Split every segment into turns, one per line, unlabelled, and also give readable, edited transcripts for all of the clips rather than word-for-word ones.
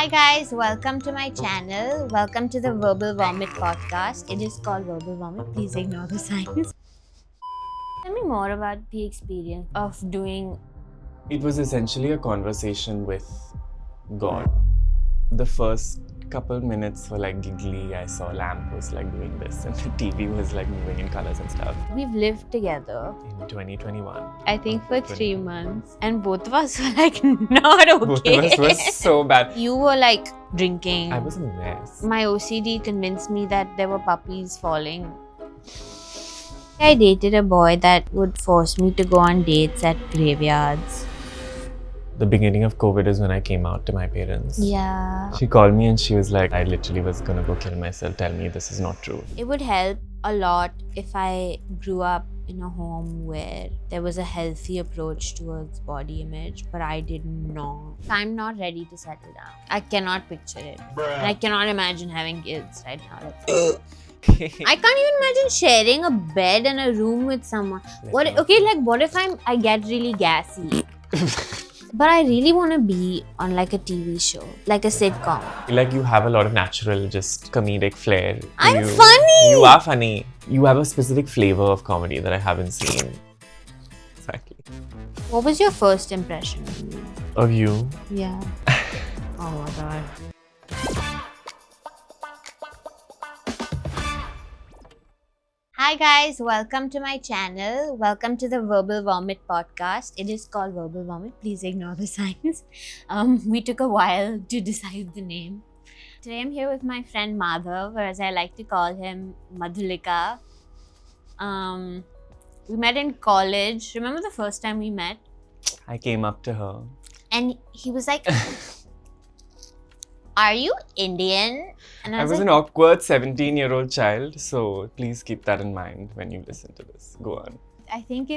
Hi guys, welcome to my channel. Welcome to the Verbal Vomit podcast. It is called Verbal Vomit. Please ignore the signs. Tell me more about the experience of doing.
It was essentially a conversation with God. The first couple minutes were like giggly. I saw lamp was like doing this and the TV was like moving in colors and stuff.
We've lived together,
In 2021.
I think for 3 months, and both of us were like not okay.
Both of us were so bad.
You were like drinking.
I was a mess.
My OCD convinced me that there were puppies falling. I dated a boy that would force me to go on dates at graveyards.
The beginning of COVID is when I came out to my parents.
Yeah.
She called me and she was like, I literally was gonna go kill myself. Tell me this is not true.
It would help a lot if I grew up in a home where there was a healthy approach towards body image, but I did not. I'm not ready to settle down. I cannot picture it. And I cannot imagine having kids right now. I can't even imagine sharing a bed and a room with someone. What if I get really gassy? But I really want to be on like a TV show, like a sitcom.
Like you have a lot of natural, just comedic flair.
I'm funny!
You are funny. You have a specific flavor of comedy that I haven't seen. Exactly.
What was your first impression of me?
Of you?
Yeah. Oh my god. Hi guys, welcome to my channel. Welcome to the Verbal Vomit podcast. It is called Verbal Vomit. Please ignore the signs. We took a while to decide the name. Today I'm here with my friend Madhav, or as I like to call him, Madhulika. We met in college. Remember the first time we met?
I came up to her.
And he was like, are you Indian? And
I was
like,
an awkward 17-year-old child, so please keep that in mind when you listen to this. Go on.
I think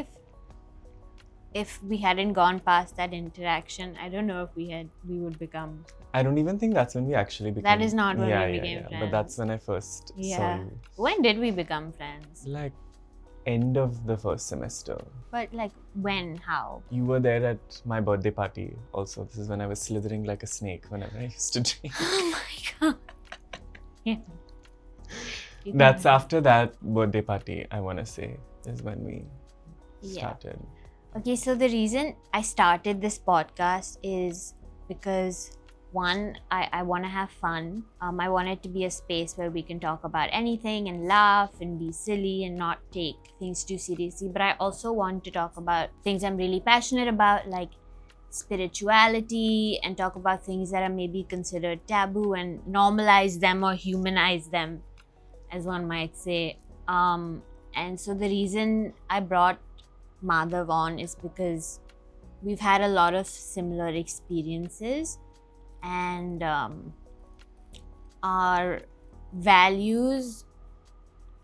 if we hadn't gone past that interaction, I don't know if we would become.
I don't even think that's when we actually became.
That is not when we became friends.
But that's when I first saw you.
When did we become friends?
Like end of the first semester.
But like when? How?
You were there at my birthday party also. This is when I was slithering like a snake whenever I used to drink.
Oh my god. Yeah.
That's after that birthday party, I want to say, is when we started.
Okay, so the reason I started this podcast is because one, I want to have fun. I want it to be a space where we can talk about anything and laugh and be silly and not take things too seriously. But I also want to talk about things I'm really passionate about, like spirituality, and talk about things that are maybe considered taboo and normalize them or humanize them, as one might say. And so the reason I brought Madhav on is because we've had a lot of similar experiences, and our values,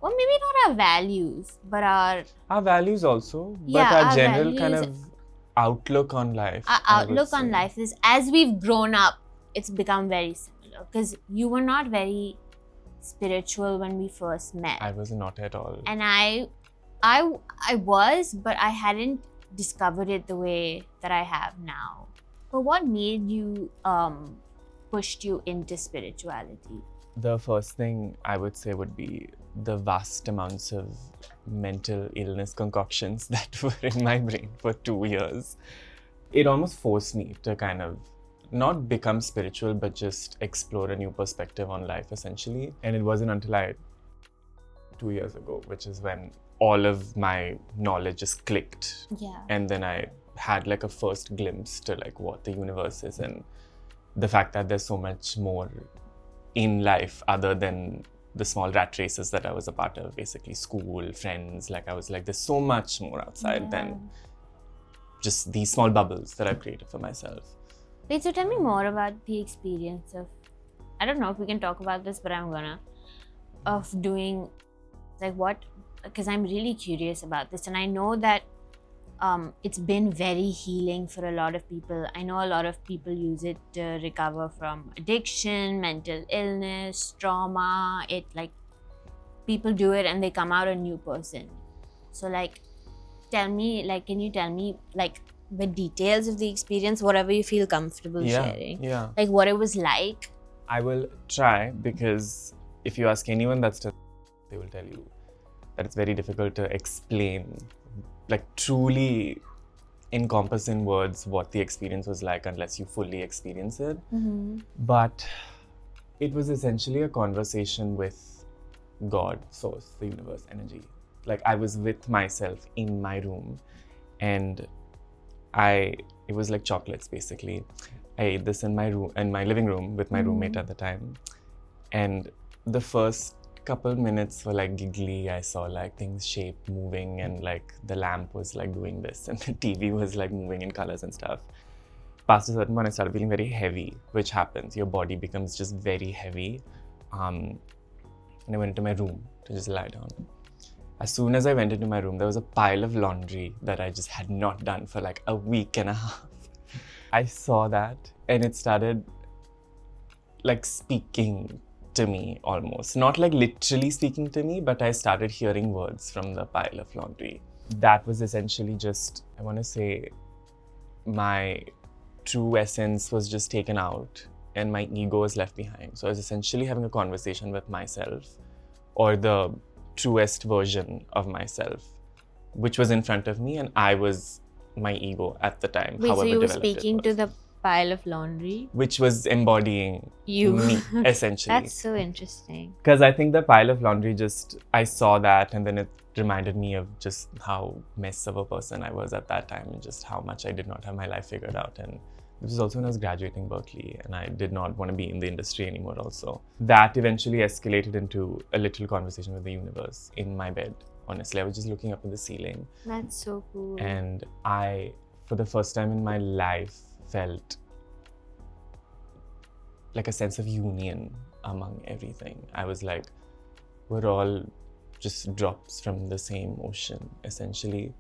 well, maybe not our values, but our
values also, but our general kind of outlook on life.
Our outlook on life is, as we've grown up, it's become very similar. Because you were not very spiritual when we first met.
I was not at all.
And I was, but I hadn't discovered it the way that I have now. But what made you, pushed you into spirituality?
The first thing I would say would be the vast amounts of mental illness concoctions that were in my brain for 2 years. It almost forced me to kind of not become spiritual, but just explore a new perspective on life, essentially. And it wasn't until 2 years ago, which is when all of my knowledge just clicked.
Yeah.
And then I had like a first glimpse to like what the universe is and the fact that there's so much more in life other than the small rat races that I was a part of, basically school, friends. Like I was like, there's so much more outside than just these small bubbles that I've created for myself.
Wait, so tell me more about the experience of, I don't know if we can talk about this, but I'm gonna, of doing like what, because I'm really curious about this, and I know that it's been very healing for a lot of people. I know a lot of people use it to recover from addiction, mental illness, trauma. It like people do it and they come out a new person. So like, can you tell me like with details of the experience, whatever you feel comfortable sharing.
Yeah.
Like what it was like.
I will try, because if you ask anyone that's still, they will tell you that it's very difficult to explain, like truly encompass in words what the experience was like unless you fully experience it. But it was essentially a conversation with God, source, the universe, energy. Like I was with myself in my room, and it was like chocolates basically. I ate this in my living room with my roommate at the time. And the first couple minutes were like giggly. I saw like things shape moving, and like the lamp was like doing this, and the TV was like moving in colors and stuff. Past a certain point, I started feeling very heavy, which happens. Your body becomes just very heavy. And I went into my room to just lie down. As soon as I went into my room, there was a pile of laundry that I just had not done for like a week and a half. I saw that, and it started like speaking to me almost. Not like literally speaking to me, but I started hearing words from the pile of laundry. That was essentially just, I want to say, my true essence was just taken out and my ego was left behind. So I was essentially having a conversation with myself, or the truest version of myself, which was in front of me, and I was my ego at the time.
Wait,
however
so you were
developed it
speaking
was.
to the pile of laundry?
Which was embodying
You.
me, essentially.
That's so interesting.
Because I think the pile of laundry I saw that, and then it reminded me of just how mess of a person I was at that time, and just how much I did not have my life figured out. And this was also when I was graduating Berkeley, and I did not want to be in the industry anymore also. That eventually escalated into a little conversation with the universe in my bed. Honestly, I was just looking up at the ceiling.
That's so cool.
And I, for the first time in my life, felt like a sense of union among everything. I was like, we're all just drops from the same ocean, essentially.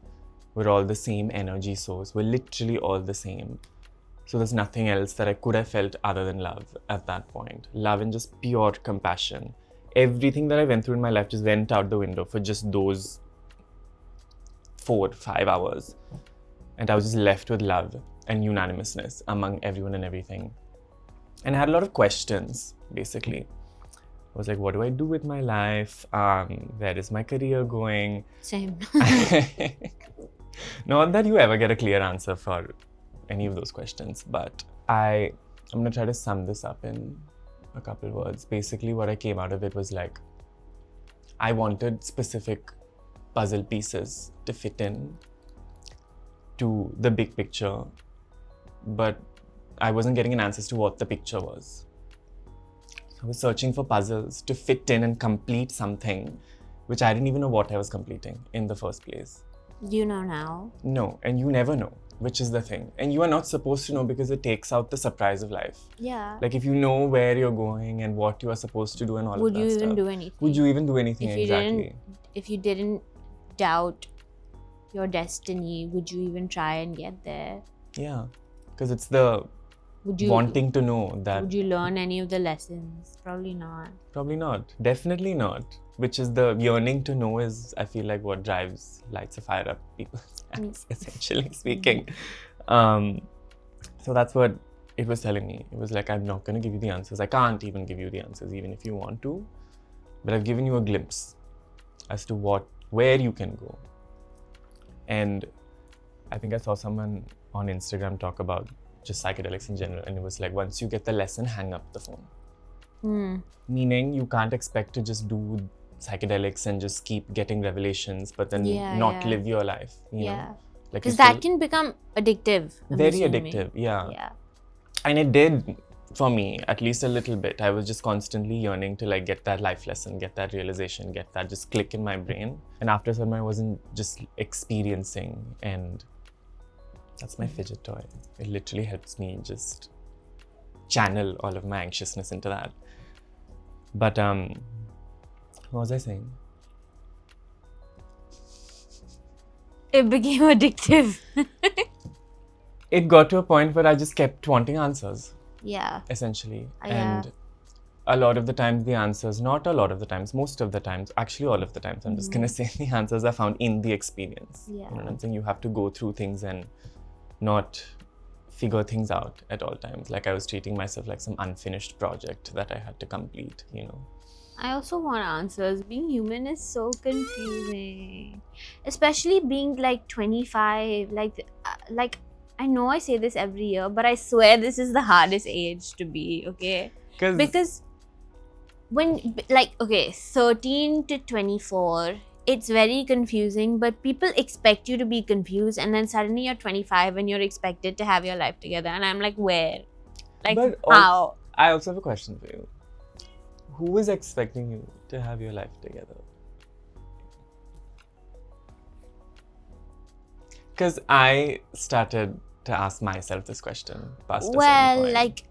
We're all the same energy source. We're literally all the same. So there's nothing else that I could have felt other than love at that point. Love and just pure compassion. Everything that I went through in my life just went out the window for just those 4-5 hours. And I was just left with love and unanimousness among everyone and everything. And I had a lot of questions, basically. I was like, what do I do with my life? Where is my career going?
Same.
Not that you ever get a clear answer for any of those questions, but I'm going to try to sum this up in a couple words. Basically, what I came out of it was like, I wanted specific puzzle pieces to fit in to the big picture, but I wasn't getting an answer to what the picture was. So I was searching for puzzles to fit in and complete something which I didn't even know what I was completing in the first place.
Do you know now?
No, and you never know, which is the thing. And you are not supposed to know, because it takes out the surprise of life.
Yeah.
Like if you know where you're going and what you are supposed to do and all
Would
of that
you
stuff.
even do anything?
Would you even do anything? Exactly.
If you didn't doubt your destiny, would you even try and get there?
Yeah, because it's the wanting to know that.
Would you learn any of the lessons? Probably not.
Probably not. Definitely not. Which is the yearning to know is, I feel like, what lights a fire up people's eyes, essentially speaking. So that's what it was telling me. It was like, I'm not going to give you the answers. I can't even give you the answers, even if you want to. But I've given you a glimpse as to where you can go. And I think I saw someone on Instagram talk about just psychedelics in general. And it was like, once you get the lesson, hang up the phone. Meaning you can't expect to just do psychedelics and just keep getting revelations, but then not live your life. You know? Like,
because that can become addictive.
Very addictive, yeah. And it did for me, at least a little bit. I was just constantly yearning to like get that life lesson, get that realization, get that just click in my brain. And after some, I wasn't just experiencing, and that's my fidget toy. It literally helps me just channel all of my anxiousness into that. But what was I saying?
It became addictive.
It got to a point where I just kept wanting answers.
Yeah.
Essentially. And a lot of the times the answers, not a lot of the times, most of the times, actually all of the times, I'm just going to say the answers are found in the experience.
Yeah.
You know what I'm saying? You have to go through things and not figure things out at all times. Like I was treating myself like some unfinished project that I had to complete, you know.
I also want answers. Being human is so confusing, especially being like 25. Like I know I say this every year, but I swear this is the hardest age to be. Okay, because when like okay, 13 to 24, it's very confusing. But people expect you to be confused, and then suddenly you're 25 and you're expected to have your life together. And I'm like, where? Like
but
how?
I also have a question for you. Who is expecting you to have your life together? Because I started to ask myself this question past a certain point.
Like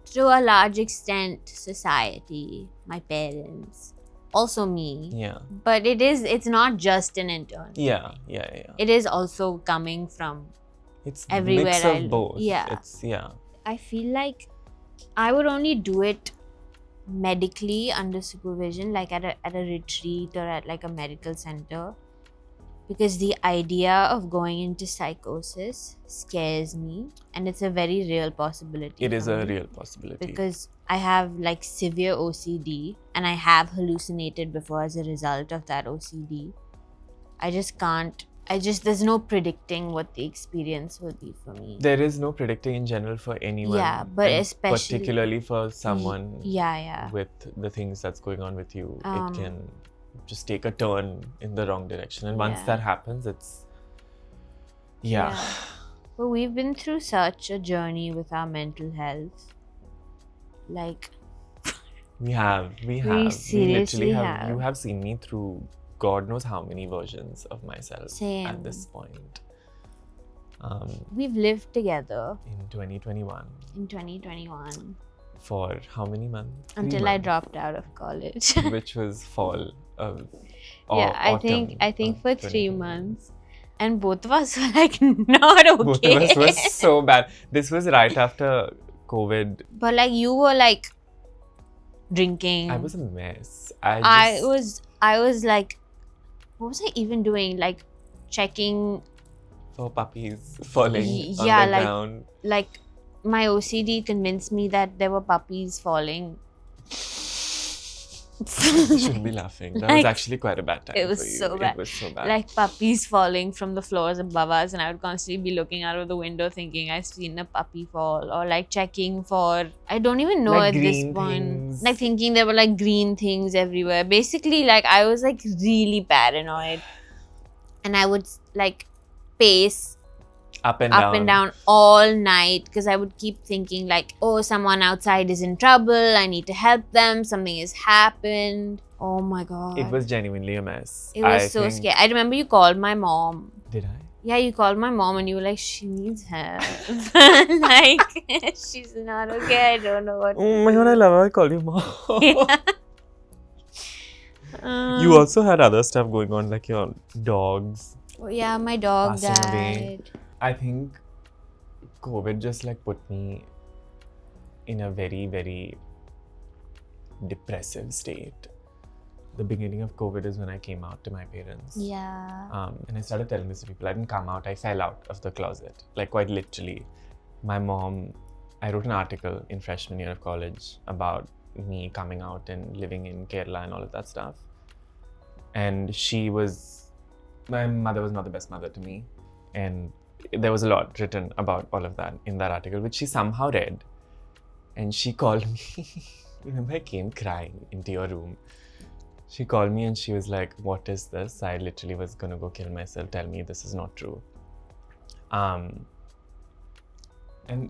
to a large extent, society, my parents, also me.
Yeah.
But it's not just an intern.
Yeah.
It is also coming from
it's
everywhere.
Mix of both.
Yeah. I feel like I would only do it medically under supervision, like at a retreat or at like a medical center, because the idea of going into psychosis scares me, and it's a very real possibility.
It is a real possibility
because I have like severe OCD and I have hallucinated before as a result of that OCD. There's no predicting what the experience will be for me.
There is no predicting in general for anyone.
Yeah, but especially
particularly for someone
with
the things that's going on with you, it can just take a turn in the wrong direction. And once that happens, it's
But we've been through such a journey with our mental health. Like
we have.
seriously
literally
have.
You have seen me through God knows how many versions of myself.
Same.
At this point.
We've lived together.
In 2021. For how many months?
Until I dropped out of college.
Which was fall of
I think for 3 months. And both of us were like not okay.
Both of us were so bad. This was right after COVID.
But like you were like drinking.
I was a mess.
I was like, what was I even doing? Like checking
for puppies falling on the ground.
Like my OCD convinced me that there were puppies falling.
You shouldn't be laughing. That was actually quite a bad time.
It was
for you.
so bad.
It was so bad.
Like puppies falling from the floors above us, and I would constantly be looking out of the window thinking I've seen a puppy fall, or like checking for, I don't even know
like
at this
green
point.
things.
Like thinking there were like green things everywhere. Basically, like I was like really paranoid, and I would like pace
up and
down all night because I would keep thinking like, oh, someone outside is in trouble, I need to help them, something has happened. Oh my god,
It was genuinely a mess.
it was so scary. I remember you called my mom.
Did I?
Yeah, you called my mom and you were like, she needs help. Like, she's not okay, I don't know what
Oh my god, I love how I called you mom.
Yeah.
You also had other stuff going on, like your dogs.
Oh, yeah, my dog
passing away.
died.
I think COVID just like put me in a very, very depressive state. The beginning of COVID is when I came out to my parents.
Yeah.
And I started telling this to people. I didn't come out, I fell out of the closet. Like quite literally. My mom, I wrote an article in freshman year of college about me coming out and living in Kerala and all of that stuff. And my mother was not the best mother to me. And there was a lot written about all of that in that article, which she somehow read. And she called me. Remember, I came crying into your room. She called me and she was like, what is this? I literally was going to go kill myself. Tell me this is not true. And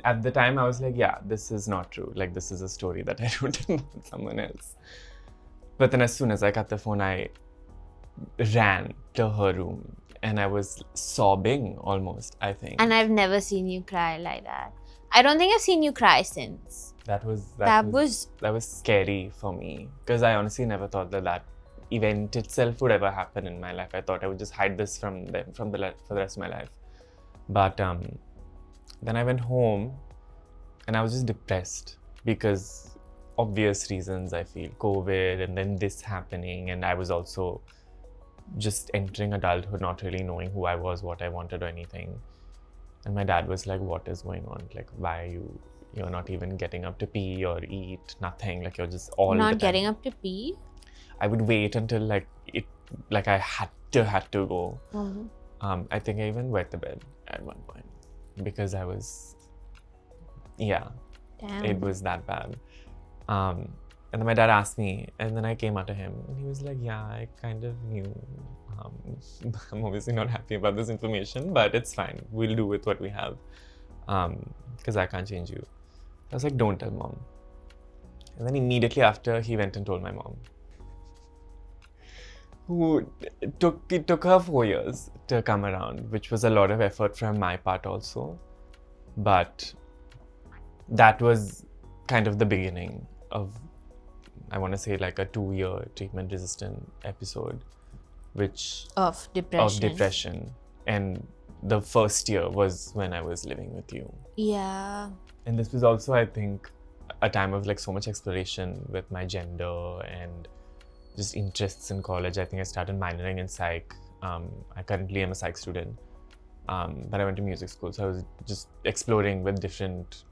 at the time I was like, yeah, this is not true. Like, this is a story that I wrote about someone else. But then as soon as I got the phone, I ran to her room. And I was sobbing almost, I think.
And I've never seen you cry like that. I don't think I've seen you cry since.
That was scary for me. Because I honestly never thought that event itself would ever happen in my life. I thought I would just hide this from them for the rest of my life. But then I went home and I was just depressed. Because obvious reasons, I feel. COVID and then this happening. And I was also just entering adulthood, not really knowing who I was, what I wanted or anything. And my dad was like, what is going on? Like, why are you're not even getting up to pee or eat, nothing. Like, you're just all the
Not
time.
getting up to pee?
I would wait until I had to go.
Mm-hmm.
I think I even wet the bed at one point because I was, yeah,
Damn.
it was that bad. And then my dad asked me, and then I came out to him, and he was like, yeah, I kind of knew. I'm obviously not happy about this information, but it's fine. We'll do with what we have, because I can't change you. I was like, don't tell mom. And then immediately after, he went and told my mom. It took her 4 years to come around, which was a lot of effort from my part also. But that was kind of the beginning of, I want to say, like a 2-year treatment-resistant episode, which
Of depression.
of depression. And the first year was when I was living with you.
Yeah.
And this was also, I think, a time of like so much exploration with my gender and just interests in college. I think I started minoring in psych. I currently am a psych student, but I went to music school, so I was just exploring with different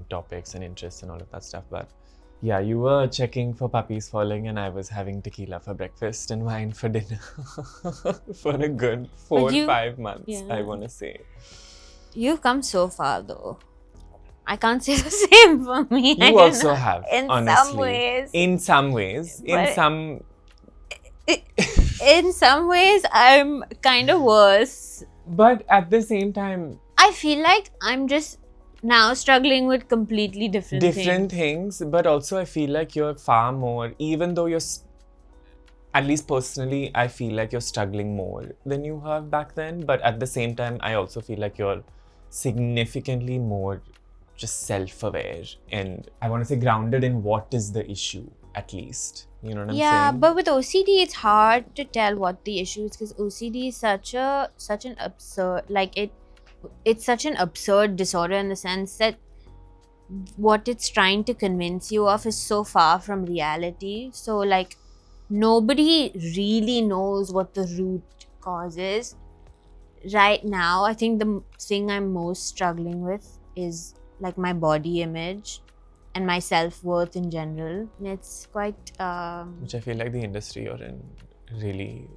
topics and interests and all of that stuff. But yeah, you were checking for puppies falling, and I was having tequila for breakfast and wine for dinner for a good 4 or 5 months,
yeah.
I want to say.
You've come so far, though. I can't say the same for me.
You also have,
in
honestly.
some ways.
In some ways.
In some ways, I'm kind of worse.
But at the same time,
I feel like I'm just now struggling with completely different
things. But also I feel like you're far more, even though you're, at least personally, I feel like you're struggling more than you have back then. But at the same time, I also feel like you're significantly more just self-aware and I want to say grounded in what is the issue, at least. You know what I'm saying?
Yeah, but with OCD, it's hard to tell what the issue is because OCD is such an absurd, like it's such an absurd disorder in the sense that what it's trying to convince you of is so far from reality. So like nobody really knows what the root cause is. Right now, I think the thing I'm most struggling with is like my body image and my self-worth in general. And it's quite
which I feel like the industry you're in really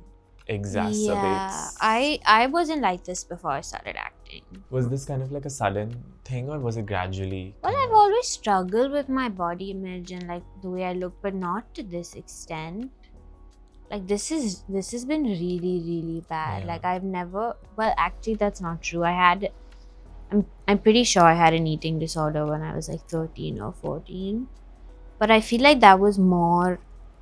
exacerbates.
Yeah, I wasn't like this before I started acting.
Was this kind of like a sudden thing or was it gradually?
Well, I've always struggled with my body image and like the way I look, but not to this extent. Like this has been really, really bad.
Yeah.
Like I've never, well actually that's not true. I'm pretty sure I had an eating disorder when I was like 13 or 14. But I feel like that was more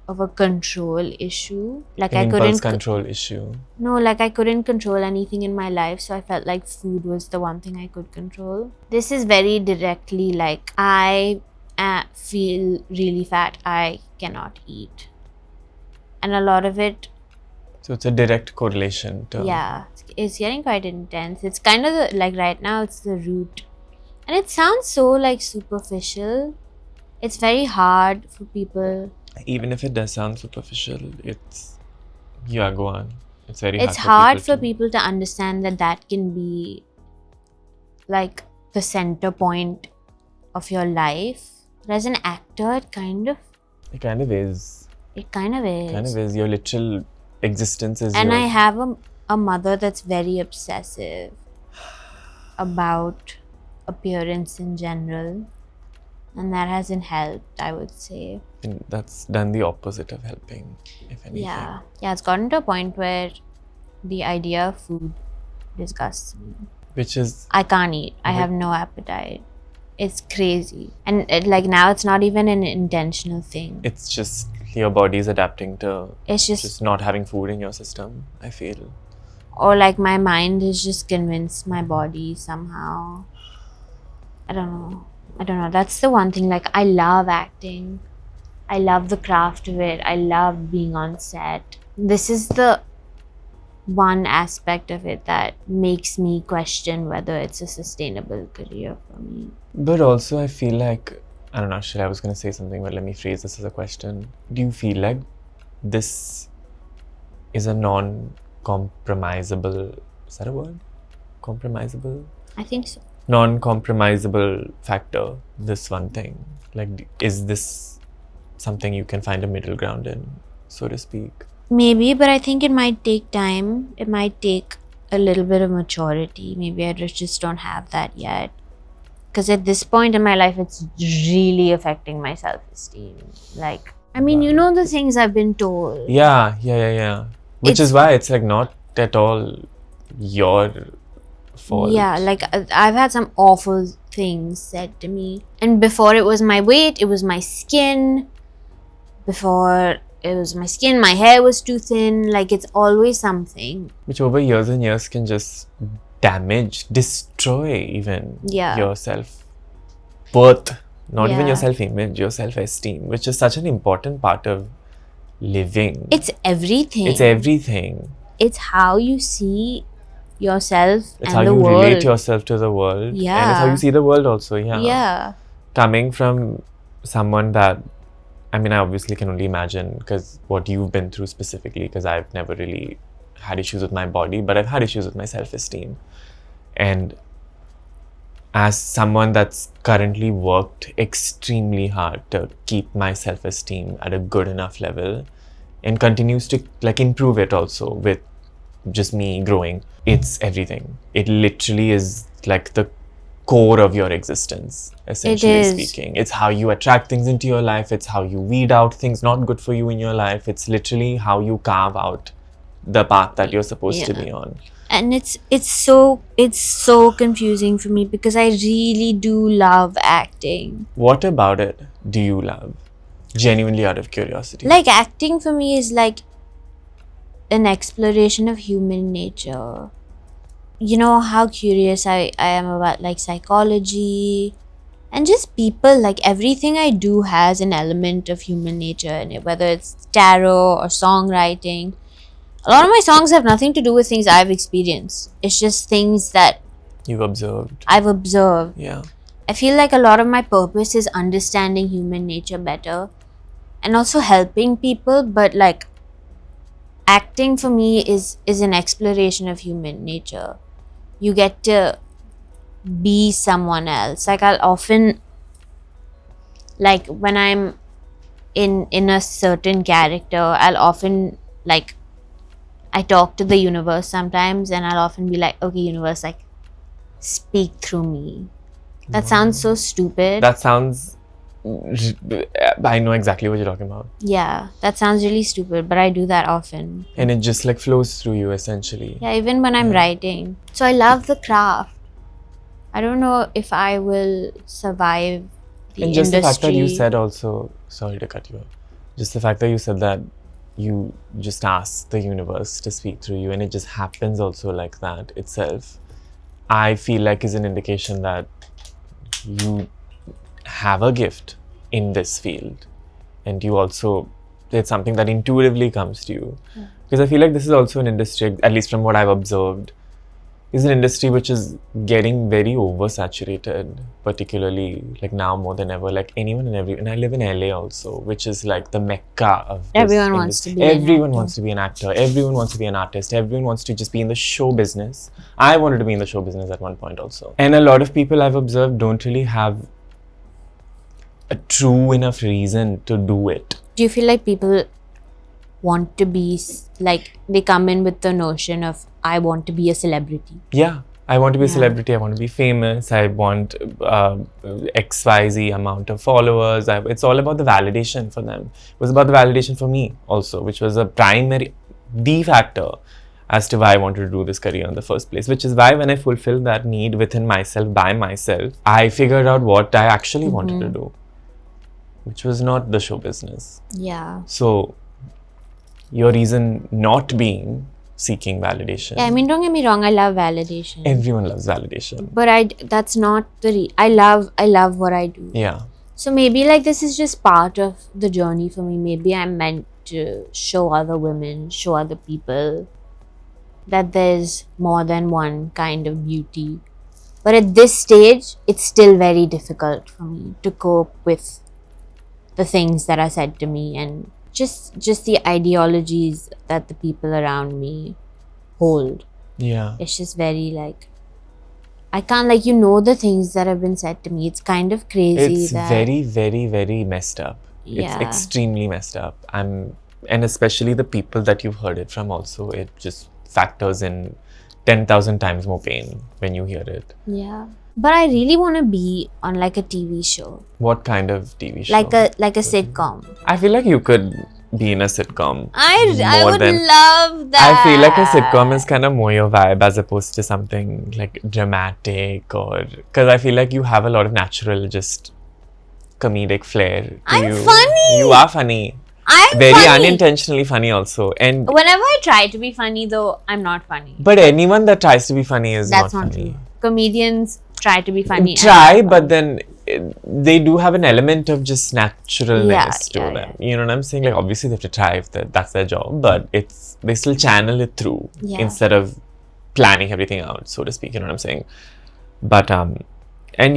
of a control issue. Like
An
I
impulse
couldn't
control issue.
No, like I couldn't control anything in my life, so I felt like food was the one thing I could control. This is very directly like I feel really fat, I cannot eat. And a lot of it,
so it's a direct correlation to...
Yeah, it's getting quite intense. It's kind of like right now it's the root. And it sounds so like superficial. It's very hard for people.
Even if it does sound superficial, it's... Yeah, go on. It's very
It's hard for people to understand that can be like the center point of your life. But as an actor, it kind of is.
It kind of is. Your literal existence is
And I have a mother that's very obsessive about appearance in general. And that hasn't helped, I would say.
And that's done the opposite of helping, if anything.
Yeah, it's gotten to a point where the idea of food disgusts me.
Which is...
I can't eat. I have no appetite. It's crazy. And like now it's not even an intentional thing.
It's just your body's adapting to
It's just
not having food in your system, I feel.
Or like my mind has just convinced my body somehow. I don't know. That's the one thing. Like I love acting. I love the craft of it. I love being on set. This is the one aspect of it that makes me question whether it's a sustainable career for me.
But also I feel like, I don't know, I was going to say something, but let me phrase this as a question. Do you feel like this is a non-compromisable, is that a word? Compromisable?
I think so.
Non-compromisable factor, this one thing? Like, is this something you can find a middle ground in, so to speak?
Maybe, but I think it might take time. It might take a little bit of maturity. Maybe I just don't have that yet. Because at this point in my life, it's really affecting my self-esteem. Like, I mean, you know the things I've been told.
Yeah. Which is
It's-
why it's like not at all your fault.
Yeah, like I've had some awful things said to me. And before it was my weight, it was my skin. Before it was my skin, my hair was too thin. Like, it's always something.
Which over years and years can just damage, destroy even
Yeah.
your self-worth. Not even
Yeah.
your self-image, your self-esteem, which is such an important part of living.
It's everything.
It's everything.
It's how you see yourself
It's
and
how
the
you
world.
relate yourself to the world. And it's how
Yeah.
you see the world also, yeah.
Yeah.
Coming from someone that, I mean, I obviously can only imagine because what you've been through specifically, because I've never really had issues with my body, but I've had issues with my self-esteem. And as someone that's currently worked extremely hard to keep my self-esteem at a good enough level and continues to like improve it also with just me growing, it's everything. It literally is like the core of your existence, essentially
is.
speaking. It's how you attract things into your life. It's how you weed out things not good for you in your life. It's literally how you carve out the path that you're supposed to
Yeah.
be on.
And it's so confusing for me because I really do love acting.
What about it do you love? Genuinely out of curiosity.
Like, acting for me is like an exploration of human nature. You know how curious I am about like psychology and just people. Like, everything I do has an element of human nature in it, whether it's tarot or songwriting. A lot of my songs have nothing to do with things I've experienced. It's just things that
You've observed.
I've observed.
Yeah.
I feel like a lot of my purpose is understanding human nature better and also helping people, but like acting for me is an exploration of human nature. You get to be someone else. Like, I'll often, like, when I'm in a certain character, I'll often like, I talk to the universe sometimes and I'll often be like, okay, universe, like, speak through me. That sounds so stupid.
That sounds. I know exactly what you're talking about.
Yeah, that sounds really stupid, but I do that often.
And it just like flows through you, essentially.
Yeah, even when I'm writing. So I love the craft. I don't know if I will survive the
And just
industry.
the fact that you said also, sorry to cut you off, just the fact that you said that you just ask the universe to speak through you and it just happens also like that itself, I feel like is an indication that you have a gift in this field and you also, it's something that intuitively comes to you. Because I feel like this is also an industry, at least from what I've observed, is an industry which is getting very oversaturated, particularly like now more than ever. Like anyone and I live in LA also, which is like the mecca of this
Everyone wants to be an
Everyone
actor.
wants to be an actor. Everyone wants to be an artist. Everyone wants to just be in the show business. I wanted to be in the show business at one point also. And a lot of people I've observed don't really have a true enough reason to do it.
Do you feel like people want to be like, they come in with the notion of, I want to be a celebrity?
Yeah, I want to be a celebrity. I want to be famous. I want XYZ amount of followers. It's all about the validation for them. It was about the validation for me also, which was the factor as to why I wanted to do this career in the first place. Which is why when I fulfilled that need within myself, by myself, I figured out what I actually wanted to do, which was not the show business.
Yeah.
So, your reason not being seeking validation.
Yeah, I mean, don't get me wrong, I love validation.
Everyone loves validation.
But that's not the I love what I do.
Yeah.
So maybe like this is just part of the journey for me. Maybe I'm meant to show other women, show other people that there's more than one kind of beauty. But at this stage, it's still very difficult for me to cope with the things that are said to me and just the ideologies that the people around me hold.
Yeah.
It's just very like, I can't, like, the things that have been said to me. It's kind of crazy
It's
that...
very, very, very messed up. It's
Yeah.
extremely messed up. And especially the people that you've heard it from also, it just factors in 10,000 times more pain when you hear it.
Yeah. But I really want to be on like a TV show.
What kind of TV show?
Like a sitcom.
I feel like you could be in a sitcom.
I would love that.
I feel like a sitcom is kind of more your vibe as opposed to something like dramatic, or because I feel like you have a lot of natural just comedic flair.
I'm funny.
You are funny.
I'm
very
funny.
Unintentionally funny also. And
whenever I try to be funny though, I'm not funny.
But anyone that tries to be funny is
That's
not
not
funny.
true. Comedians try to be funny.
But then they do have an element of just naturalness to them. You know what I'm saying? Like obviously they have to try if that's their job, but they still channel it through instead of planning everything out, so to speak. You know what I'm saying? But and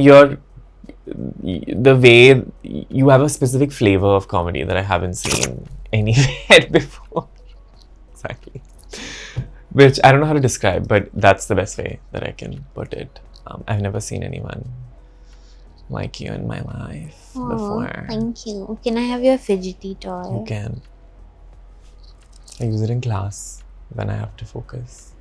the way you have a specific flavor of comedy that I haven't seen anywhere before. Exactly. Which I don't know how to describe, but that's the best way that I can put it. I've never seen anyone like you in my life before.
Thank you. Can I have your fidgety toy?
You can. I use it in class when I have to focus.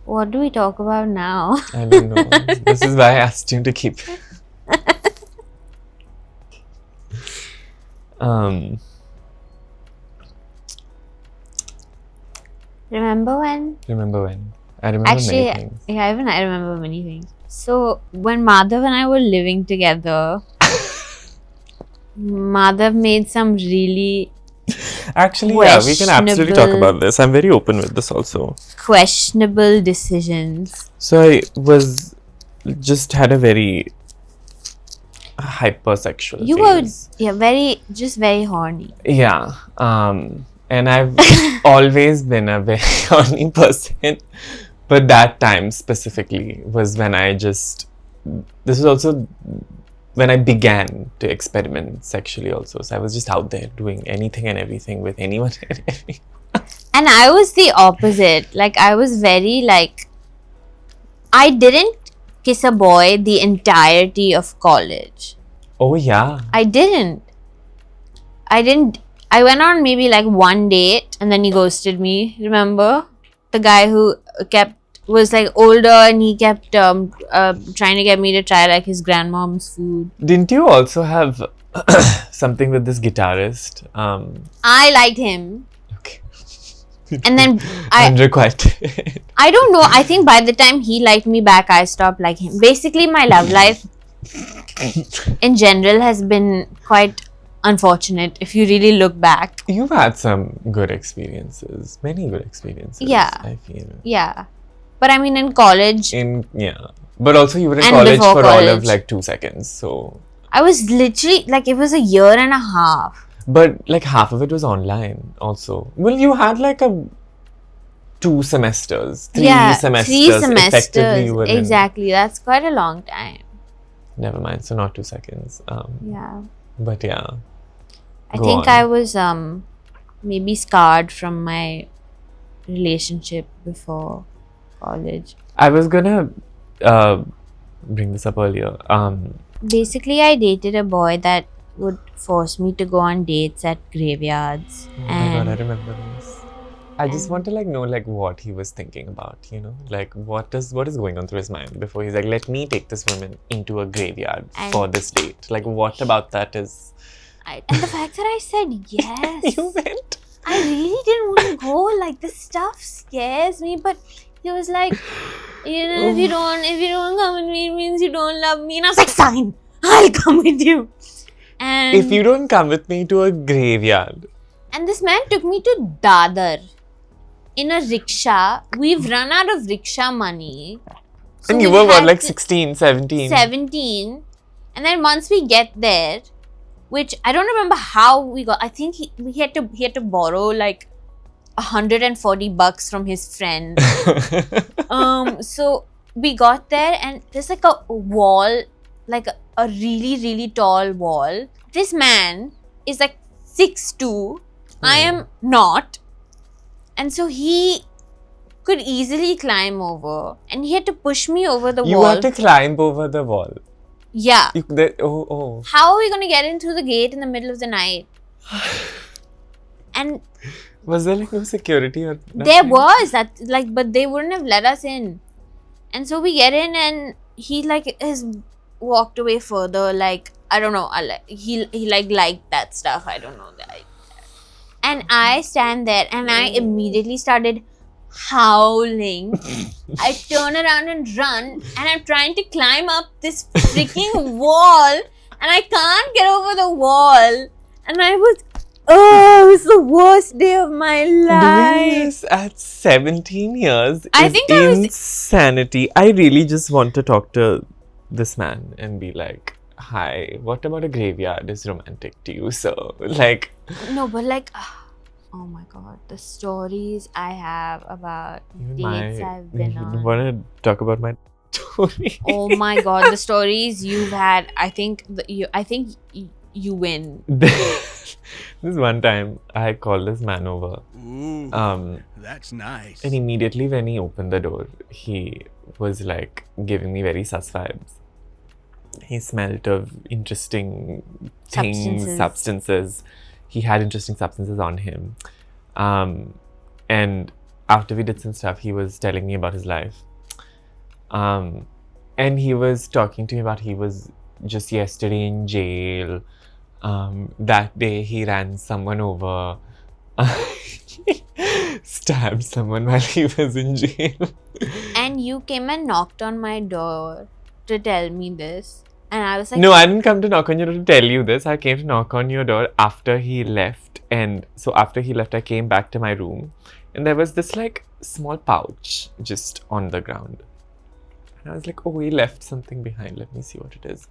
What do we talk about now?
I don't know. This is why I asked you to keep it.
Remember when?
I remember many things.
Yeah, even I remember many things. So when Madhav and I were living together, Madhav made some really
Actually, yeah, we can absolutely talk about this. I'm very open with this also.
Questionable decisions.
So I had a very hypersexual phase.
Very horny.
Yeah. And I've always been a very horny person. But that time specifically was when this was also when I began to experiment sexually also. So I was just out there doing anything and everything with anyone and everything.
And I was the opposite. Like, I was very like... I didn't kiss a boy the entirety of college.
Oh, yeah.
I didn't. I went on maybe like one date and then he ghosted me. Remember? The guy who was like older and he kept trying to get me to try like his grandmom's food.
Didn't you also have something with this guitarist?
I liked him.
Okay.
And then
Unrequited.
I don't know. I think by the time he liked me back, I stopped liking him. Basically, my love life in general has been quite unfortunate if you really look back.
You've had some good experiences. Many good experiences.
Yeah.
I feel.
Yeah. But I mean in college.
But also you were in
And
college
before
for all
college.
of like 2 seconds. So.
I was literally like, it was a year and a half.
But like half of it was online also. Well, you had like 2 semesters. 3 semesters.
3 semesters.
Effectively you were
exactly. That's quite a long time.
Never mind. So not 2 seconds.
Yeah.
But yeah.
I think I was maybe scarred from my relationship before college.
I was gonna bring this up earlier.
Basically, I dated a boy that would force me to go on dates at graveyards.
Oh my god, I remember this. I just want to know what he was thinking about, like what is going on through his mind before he's like, let me take this woman into a graveyard for this date. Like, what about that is...
And the fact that I said yes.
You went?
I really didn't want to go. Like, this stuff scares me. But he was like, if you don't come with me, it means you don't love me. And I was like, fine, I'll come with you. And
if you don't come with me to a graveyard.
And this man took me to Dadar in a rickshaw. We've run out of rickshaw money. So
and you were what, like 16, 17?
17. And then once we get there, which I don't remember how we got. I think he had to borrow like $140 from his friend. So we got there and there's like a wall, like a really, really tall wall. This man is like 6'2". I am not. And so he could easily climb over, and he had to push me over the
You
wall.
had to climb over the wall.
Yeah.
Oh.
How are we gonna get in through the gate in the middle of the night? And
Was there like no security or nothing?
there was that, like, but they wouldn't have let us in. And so we get in, and he like has walked away further. Like, I don't know. He liked that stuff. I don't know. And I stand there, and I immediately started howling. I turn around and run, and I'm trying to climb up this freaking wall, and I can't get over the wall. And it was the worst day of my life.
Doing this at 17 years
I
is
think I was-
insanity. I really just want to talk to this man and be like, hi, what about a graveyard is romantic to you, sir? Like...
No, but like, oh my god, the stories I have about dates I've been on.
You want to talk about my story?
Oh my god, the stories you've had. I think you win.
This one time I called this man over.
That's nice.
And immediately when he opened the door, he was like giving me very sus vibes. He smelled of interesting things, substances. He had interesting substances on him. And after we did some stuff, he was telling me about his life. And he was talking to me about he was just yesterday in jail. That day he ran someone over. Stabbed someone while he was in jail.
And you came and knocked on my door to tell me this. And I was like...
No, I didn't come to knock on your door to tell you this. I came to knock on your door after he left. And so after he left, I came back to my room. And there was this like small pouch just on the ground. And I was like, oh, he left something behind. Let me see what it is.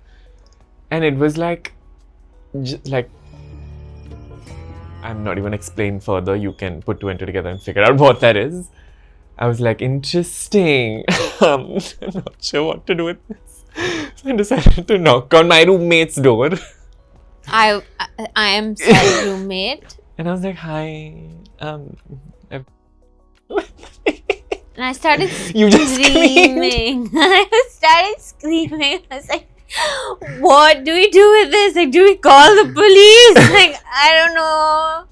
And it was like... I'm not even explain further. You can put two and two together and figure out what that is. I was like, interesting. I'm not sure what to do with this. So I decided to knock on my roommate's door.
I am said roommate.
And I was like, hi.
And I started
You just
screaming. I started screaming. I was like, what do we do with this? Like, do we call the police? Like, I don't know.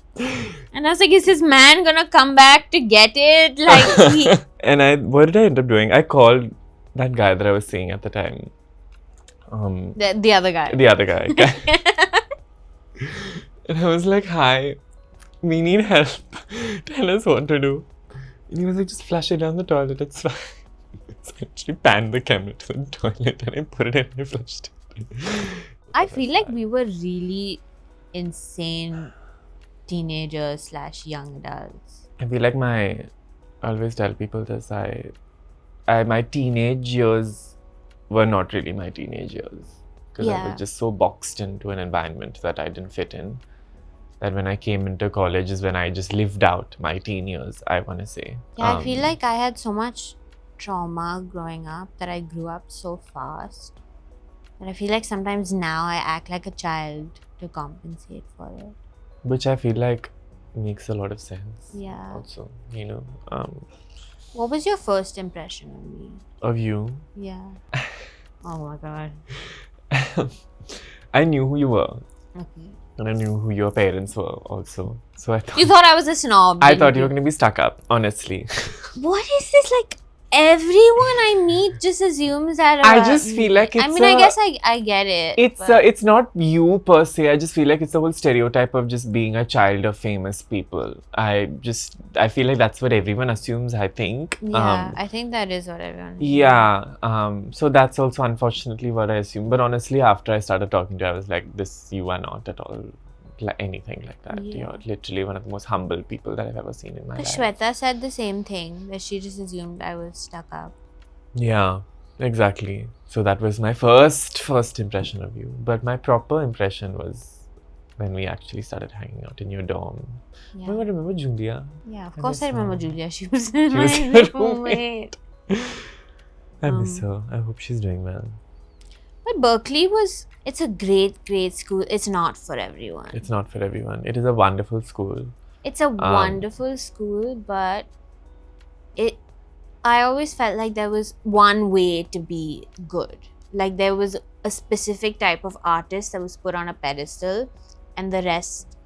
And I was like, is this man gonna come back to get it? Like,
And what did I end up doing? I called that guy that I was seeing at the time.
the other guy.
The other guy. And I was like, hi, we need help. Tell us what to do. And he was like, just flush it down the toilet, it's fine. So I actually panned the camera to the toilet and I put it in and I flushed it.
I feel like we were really insane teenagers / young adults.
I feel like I always tell people this, my teenage years were not really my teenage years. Because I was just so boxed into an environment that I didn't fit in. That when I came into college is when I just lived out my teen years, I want to say.
Yeah, I feel like I had so much trauma growing up that I grew up so fast. But I feel like sometimes now I act like a child to compensate for it.
Which I feel like makes a lot of sense.
Yeah.
Also,
What was your first impression of me?
Of you.
Yeah. Oh my god.
I knew who you were.
Okay.
And I knew who your parents were also. So I thought...
You thought I was a snob.
I thought you were going to be stuck up, honestly.
What is this? Like, everyone I meet just assumes that...
I just feel like it's
I guess I get it.
It's not you per se. I just feel like it's the whole stereotype of just being a child of famous people. I feel like that's what everyone assumes, I think.
Yeah, I think that is what everyone...
Yeah. So that's also unfortunately what I assume. But honestly, after I started talking to you, I was like, you are not at all anything like that. Yeah. You're literally one of the most humble people that I've ever seen in my life.
Shweta said the same thing, that she just assumed I was stuck up.
Yeah, exactly. So that was my first impression of you. But my proper impression was when we actually started hanging out in your dorm.
Yeah.
Remember Julia?
Yeah, of course I remember Julia. She was my roommate.
I miss her. I hope she's doing well.
But Berkeley it's a great school. It's not for everyone.
It's not for everyone. It is a wonderful school.
It's a wonderful school, but I always felt like there was one way to be good. Like there was a specific type of artist that was put on a pedestal and the rest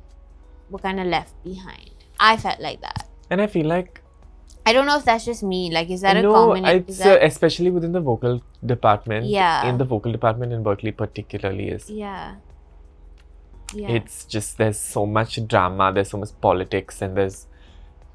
were kind of left behind. I felt like that.
And I feel like
I don't know if that's just me. Like, is that a
no,
common...
it's especially within the vocal department.
Yeah.
In the vocal department in Berkeley particularly is.
Yeah. Yeah.
It's just, there's so much drama, there's so much politics, and there's,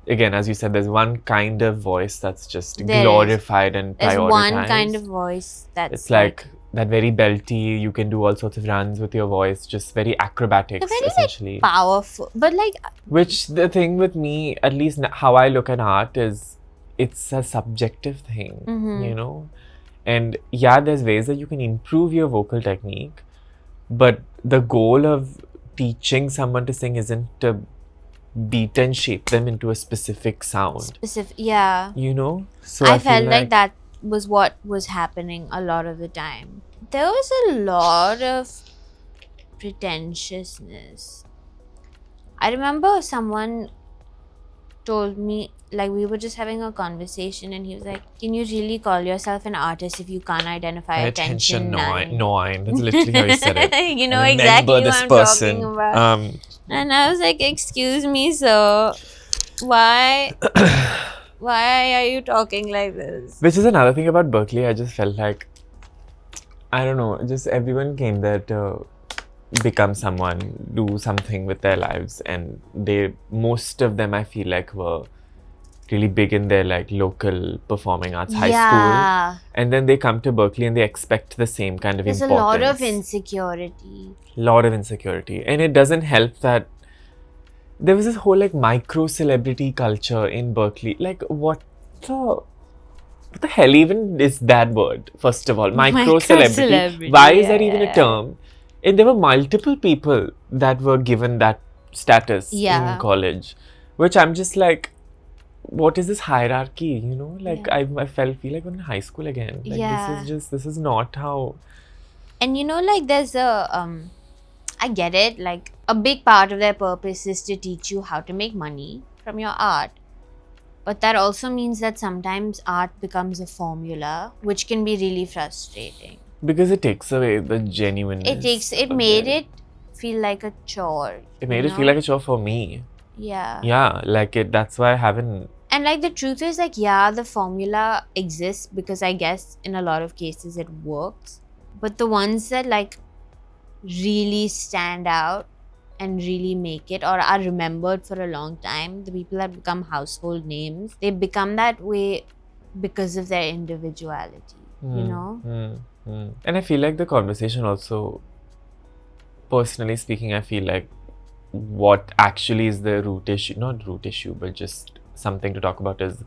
again, as you said, there's one kind of voice that's just glorified and prioritized.
There's one kind of voice that's...
It's like that very belty, you can do all sorts of runs with your voice, just very acrobatics,
very,
essentially.
like, powerful. But like...
Which, the thing with me, at least how I look at art is, it's a subjective thing, you know? And yeah, there's ways that you can improve your vocal technique, but the goal of teaching someone to sing isn't to beat and shape them into a specific sound.
Yeah.
You know? So
I felt like that was what was happening a lot of the time. There was a lot of pretentiousness. I remember someone told me, like, we were just having a conversation and he was like, can you really call yourself an artist if you can't identify attention nine?
Nine. That's literally how he said it.
You know
I
exactly
remember
what
this
I'm
person.
talking about. And I was like, excuse me, sir, why are you talking like this?
Which is another thing about Berkeley. I just felt like, I don't know, just everyone came there to become someone, do something with their lives, and most of them I feel like were really big in their like local performing arts high school, and then they come to Berkeley and they expect the same kind of
There's
importance.
a lot of insecurity. And it doesn't help that there was this whole like micro celebrity culture in Berkeley. Like what the hell even is that word? First of all, micro celebrity. Why is that even a term? And there were multiple people that were given that status in college, which I'm just like, what is this hierarchy? You know, like I feel like I'm in high school again. Like this is not how. And you know, like there's I get it. Like a big part of their purpose is to teach you how to make money from your art. But that also means that sometimes art becomes a formula, which can be really frustrating.
Because it takes away the genuineness.
It made it feel like a chore.
It made it feel like a chore for me.
Yeah.
Yeah, like that's why I haven't.
And like the truth is like, yeah, the formula exists because I guess in a lot of cases it works. But the ones that like really stand out and really make it or are remembered for a long time, the people that become household names, they become that way because of their individuality, you know?
And I feel like the conversation also, personally speaking, I feel like what actually is the root issue, not root issue, but just something to talk about is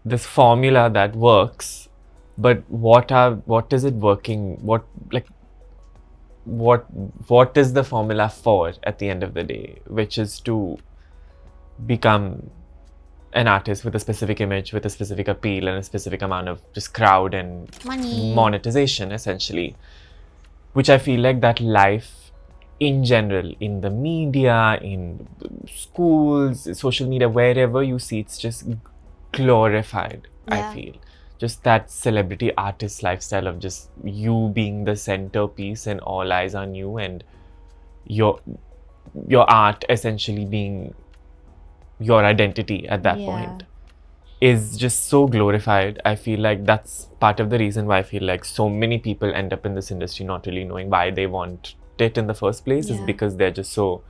this formula that works, but what is it working? What is the formula for at the end of the day, which is to become an artist with a specific image, with a specific appeal and a specific amount of just crowd and
money,
monetization, essentially. Which I feel like that life in general, in the media, in schools, social media, wherever you see, it's just glorified, I feel. Just that celebrity artist lifestyle of just you being the centerpiece and all eyes on you, and your art essentially being your identity at that point is just so glorified. I feel like that's part of the reason why I feel like so many people end up in this industry not really knowing why they want it in the first place, is because they're just so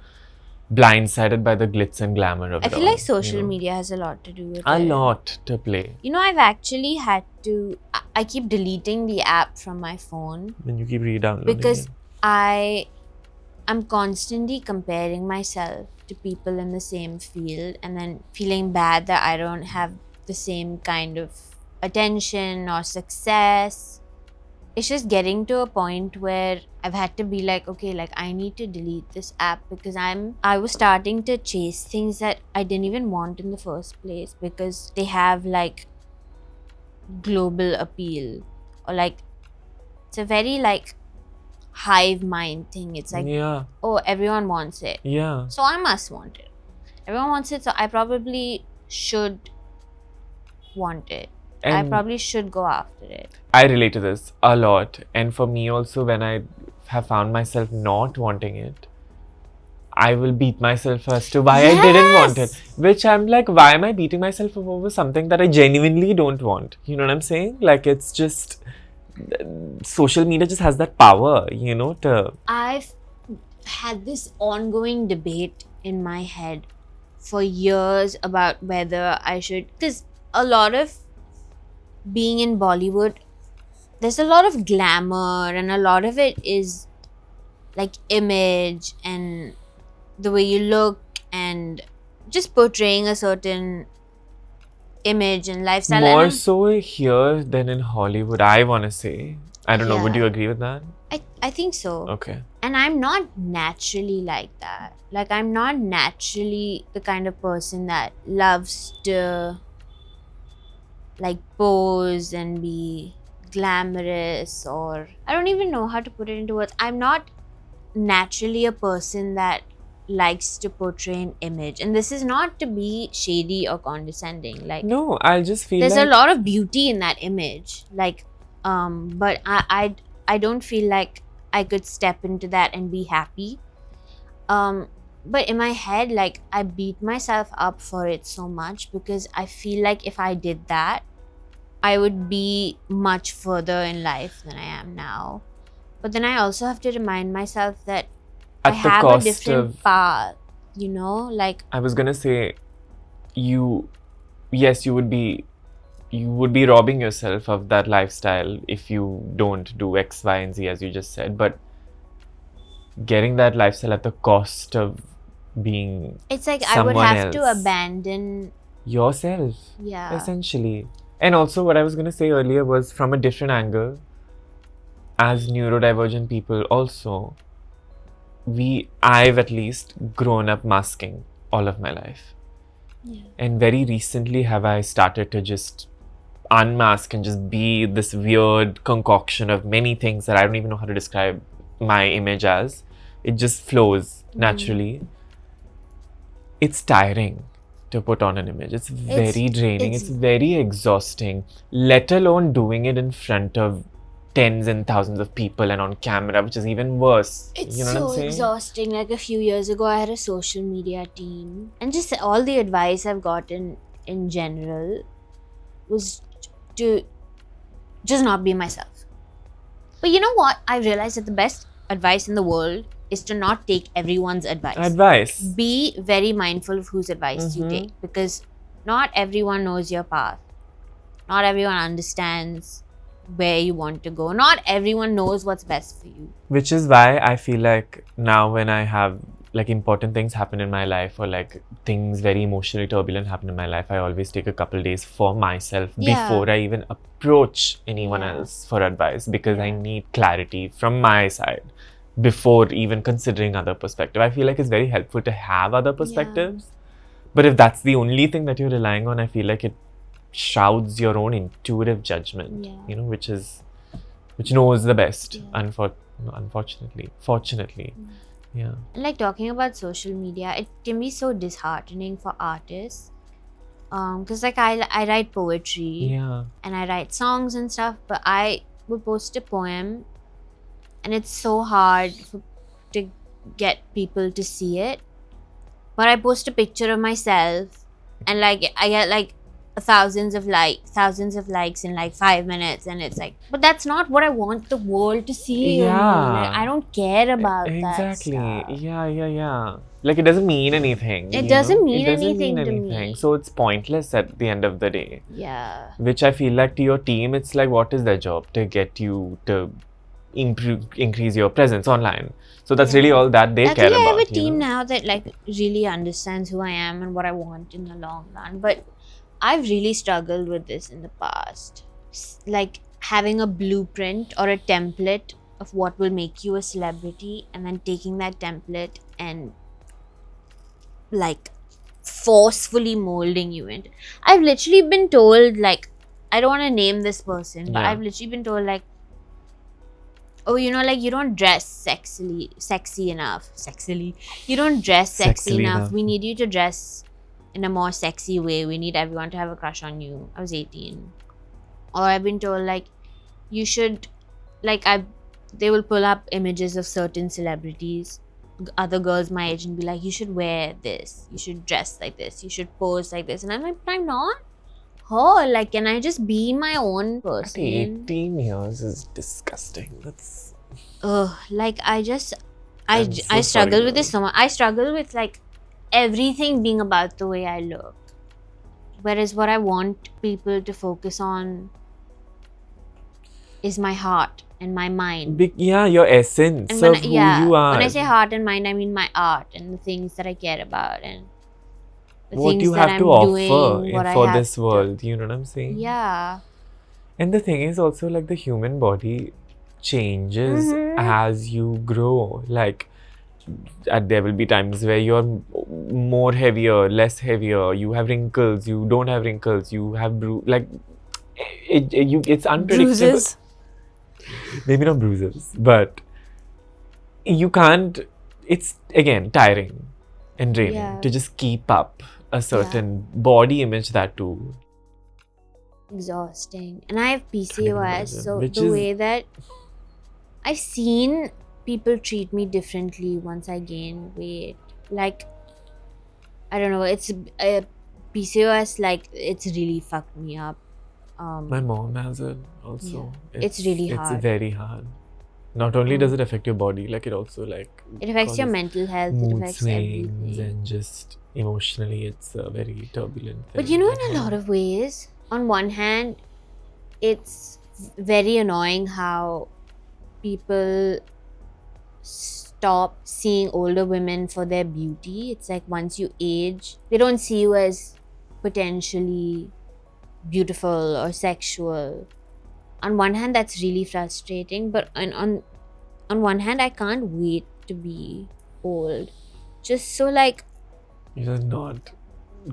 blindsided by the glitz and glamour of it all.
I feel like social media has a lot to do with it.
A lot to play.
You know, I've actually had to... I keep deleting the app from my phone.
Then you keep re-downloading
because
it.
I'm constantly comparing myself to people in the same field and then feeling bad that I don't have the same kind of attention or success. It's just getting to a point where I've had to be like, okay, like I need to delete this app because I was starting to chase things that I didn't even want in the first place because they have like global appeal, or like it's a very like hive mind thing. It's like, oh, everyone wants it. So I must want it. Everyone wants it, so I probably should want it. I
And
probably should go after it.
I relate to this a lot. And for me also, when I have found myself not wanting it, I will beat myself as to why I didn't want it.
Yes!
Which I'm like, why am I beating myself up over something that I genuinely don't want? You know what I'm saying? Like, it's just, social media just has that power, you know, to...
I've had this ongoing debate in my head for years about whether I should, because a lot of being in Bollywood, there's a lot of glamour and a lot of it is like image and the way you look and just portraying a certain image and lifestyle.
More
And
so here than in Hollywood, I want to say. I don't know, would
Yeah.
you agree with that?
I think so.
Okay.
And I'm not naturally like that. Like, I'm not naturally the kind of person that loves to like pose and be glamorous, or I don't even know how to put it into words. I'm not naturally a person that likes to portray an image. And this is not to be shady or condescending. Like,
No, I just feel
there's
like...
a lot of beauty in that image. Like, but I don't feel like I could step into that and be happy. But in my head, like, I beat myself up for it so much because I feel like if I did that, I would be much further in life than I am now. But then I also have to remind myself that I
At the
have a
cost
different
of...
path, you know? Like,
I was gonna say, yes, you would be robbing yourself of that lifestyle if you don't do X, Y, and Z, as you just said. But getting that lifestyle at the cost of being
it's like I would
someone
have to
else.
abandon,
yourself,
yeah.
essentially. And also, what I was gonna say earlier was from a different angle. As neurodivergent people, also, I've at least grown up masking all of my life.
Yeah.
And very recently have I started to just unmask and just be this weird concoction of many things that I don't even know how to describe my image as. It just flows naturally. It's tiring to put on an image. It's very draining. It's very exhausting, let alone doing it in front of tens and thousands of people and on camera, which is even worse.
It's
you know what
so
I'm saying?
exhausting. Like, a few years ago, I had a social media team, and just all the advice I've gotten in general was to just not be myself. But you know what? I realized that the best advice in the world is to not take everyone's advice. Be very mindful of whose advice you take, because not everyone knows your path. Not everyone understands where you want to go. Not everyone knows what's best for you.
Which is why I feel like now when I have like important things happen in my life, or like things very emotionally turbulent happen in my life, I always take a couple days for myself before I even approach anyone else for advice, because I need clarity from my side before even considering other perspective. I feel like it's very helpful to have other perspectives, but if that's the only thing that you're relying on, I feel like it shrouds your own intuitive judgment, you know, which knows the best. Fortunately. Yeah.
Like, talking about social media, it can be so disheartening for artists. Because like I write poetry and I write songs and stuff, but I would post a poem and it's so hard to get people to see it. But I post a picture of myself and like I get like thousands of likes in like 5 minutes, and it's like, but that's not what I want the world to see. Like, I don't care about that stuff.
Yeah. Like, it doesn't mean anything.
It doesn't mean anything to me.
So it's pointless at the end of the day.
Yeah.
Which I feel like to your team, it's like, what is their job? To get you to increase your presence online. So that's really all that they care about.
I have a team now that like really understands who I am and what I want in the long run. But I've really struggled with this in the past. Like, having a blueprint or a template of what will make you a celebrity, and then taking that template and like forcefully molding you into. I've literally been told, like, I don't want to name this person, but I've literally been told, like, oh, you know, like, you don't dress sexy enough. You don't dress sexy enough. We need you to dress in a more sexy way. We need everyone to have a crush on you. I was 18. Or I've been told, like, you should, like, they will pull up images of certain celebrities, other girls my age, and be like, you should wear this, you should dress like this, you should pose like this. And I'm like, but I'm not her. Like, can I just be my own
At
person?
18 years is disgusting. That's...
Like, I
I'm so
struggle
sorry,
with this so much. I struggle with, like, everything being about the way I look. Whereas what I want people to focus on is my heart and my mind.
Yeah, your essence
And
of who you are.
when I say heart and mind, I mean my art and the things that I care about and the
what
things
you
that
have
I'm
to offer
doing, what I
for
have
this
to-
world. You know what I'm saying?
Yeah.
And the thing is also, like, the human body changes as you grow. Like, there will be times where you're more heavier, less heavier. You have wrinkles. You don't have wrinkles. You have like, it's unpredictable.
Bruises.
Maybe not bruises, but you can't. It's again tiring and draining
Yeah.
to just keep up a certain body image that too.
Exhausting. And I have
Can't even
PCOS,
imagine.
so
Which
the
is-
way that I've seen people treat me differently once I gain weight. Like, I don't know, it's PCOS, like, it's really fucked me up.
My mom has it also.
It's really hard.
It's very hard. Not only does it affect your body, like it also like
It affects your
causes
mental health, it
mood
affects
swings
everything.
and just emotionally, it's a very turbulent thing.
But you know, in a lot of ways, on one hand, it's very annoying how people stop seeing older women for their beauty. It's like once you age, they don't see you as potentially beautiful or sexual. On one hand, that's really frustrating, but on one hand, I can't wait to be old, just so, like,
you just not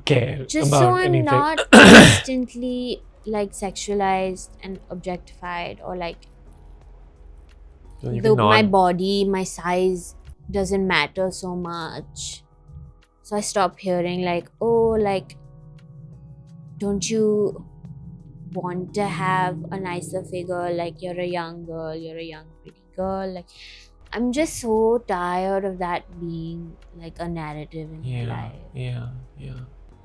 care
just
about
so I'm
anything.
not constantly, like, sexualized and objectified, or like
So you
my
cannot-
body, my size doesn't matter so much. So I stop hearing, like, oh, like, don't you want to have a nicer figure? Like, you're a young girl, you're a young pretty girl. Like, I'm just so tired of that being like a narrative in my life.
yeah.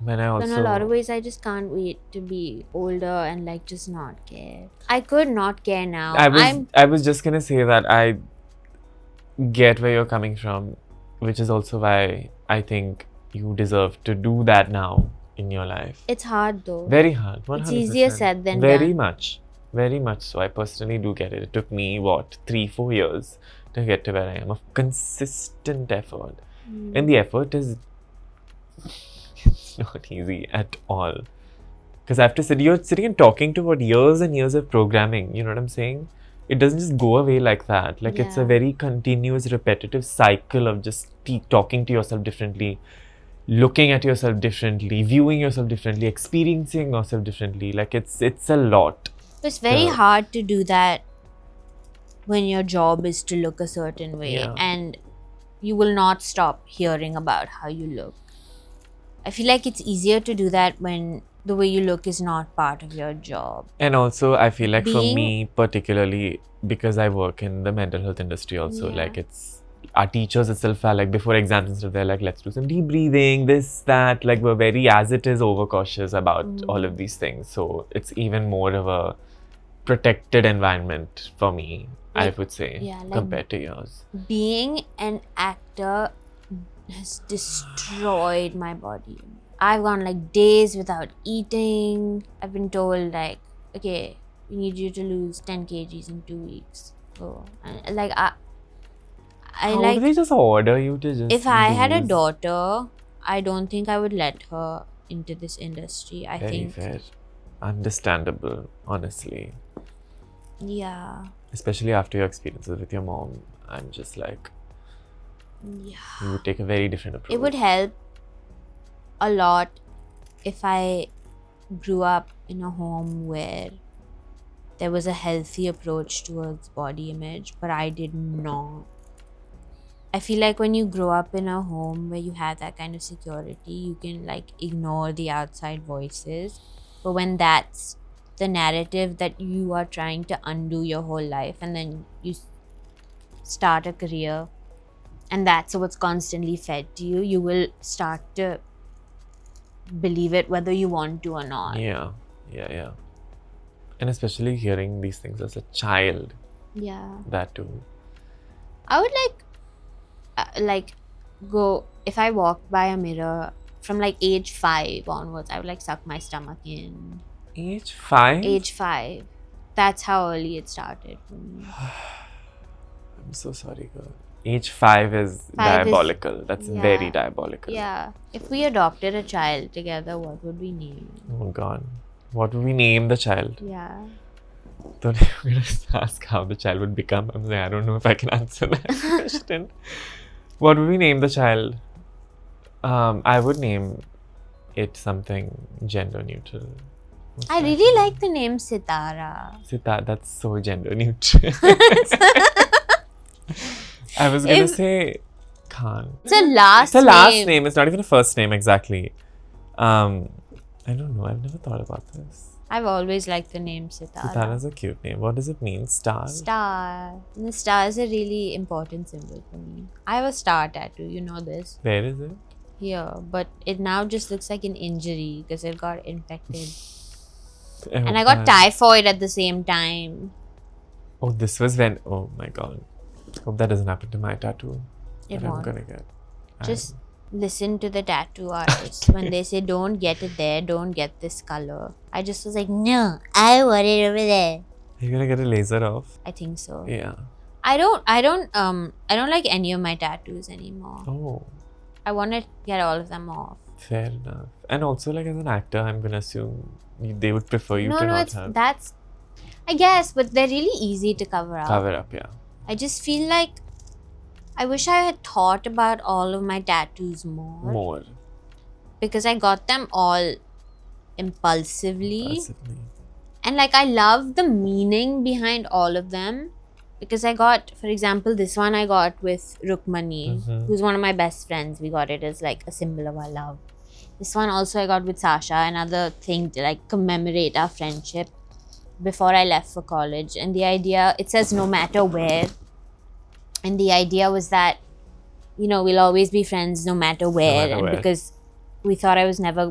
When I
So
also
in a lot of ways, I just can't wait to be older and, like, just not care. I could not care now.
I was just gonna say that I get where you're coming from, which is also why I think you deserve to do that now in your life.
It's hard though.
Very hard. 100%.
It's easier said than
Very
done.
much. Very much so. I personally do get it. It took me, 3-4 years to get to where I am, of consistent effort. And the effort is it's not easy at all. Because I have to you're sitting and talking to about years and years of programming, you know what I'm saying? It doesn't just go away like that. Like, it's a
Yeah.
very continuous, repetitive cycle of just talking to yourself differently, looking at yourself differently, viewing yourself differently, experiencing yourself differently. Like, it's a lot.
It's very
Yeah.
hard to do that when your job is to look a certain way,
Yeah.
and you will not stop hearing about how you look. I feel like it's easier to do that when the way you look is not part of your job.
And also, I feel like for
Being-
me, particularly because I work in the mental health industry also,
Yeah.
like, it's our teachers itself are like, before exams and stuff, they're like, let's do some deep breathing, this, that. Like, we're very, as it is, overcautious about all of these things. So it's even more of a protected environment for me, I
Like-
would say,
yeah, like-
compared to yours.
Being an actor has destroyed my body. I've gone like days without eating. I've been told, like, okay, we need you to lose 10 kgs in 2 weeks. So, and, like, I
How
like,
do they just order you to just
if I had a
lose?
daughter, I don't think I would let her into this industry. I
Very
think,
fair. Understandable, honestly.
yeah,
Especially after your experiences with your mom, I'm just like,
yeah.
you would take a very different approach.
It would help a lot if I grew up in a home where there was a healthy approach towards body image, but I did not. I feel like when you grow up in a home where you have that kind of security, you can like ignore the outside voices. But when that's the narrative that you are trying to undo your whole life, and then you start a career, and that's what's constantly fed to you, you will start to believe it whether you want to or not.
Yeah. And especially hearing these things as a child,
Yeah.
that too.
I would like go if I walked by a mirror from like age 5 onwards, I would like suck my stomach in.
Age 5?
Age 5. That's how early it started for me.
I'm so sorry, girl. Age 5 is
5 is-
diabolical. That's
yeah.
very diabolical.
Yeah. If we adopted a child together, what would we name?
Oh God. What would we name the child?
Yeah.
Don't you going to ask how the child would become? I'm saying I don't know if I can answer that question. What would we name the child? I would name it something gender neutral. What's
I
that?
really like the name Sitara.
Sita, that's so gender neutral. I was gonna say Khan.
It's a last
It's a last
name.
name. It's not even a first name exactly. I don't know. I've never thought about this.
I've always liked the name Sitara.
Sitara's a cute name. What does it mean? Star?
Star. And the star is a really important symbol for me. I have a star tattoo, you know this.
Where is it?
Here, but it now just looks like an injury because it got infected.
I
And
hope
I got
that-
typhoid at the same time.
Oh, this was when. Oh my God. Hope that doesn't happen to my tattoo.
It
that I'm
won't.
gonna get.
Just listen to the tattoo artists when they say don't get it there, don't get this color. I just was like, no, I want it over there.
Are you gonna get a laser off?
I think so.
Yeah.
I don't like any of my tattoos anymore.
Oh,
I want to get all of them off.
fair enough. And also, like as an actor, I'm gonna assume they would prefer you
No,
to
no,
not have
that's I guess, but they're really easy to cover up.
cover up. Yeah.
I just feel like I wish I had thought about all of my tattoos
More.
because I got them all impulsively.
Impulsively.
And like I love the meaning behind all of them because I got, for example, this one I got with Rukmani,
Mhm.
who's one of my best friends. We got it as like a symbol of our love. This one also I got with Sasha, another thing to like commemorate our friendship before I left for college. And the idea, it says no matter where. And the idea was that, you know, we'll always be friends no matter where.
matter
And
where.
because we thought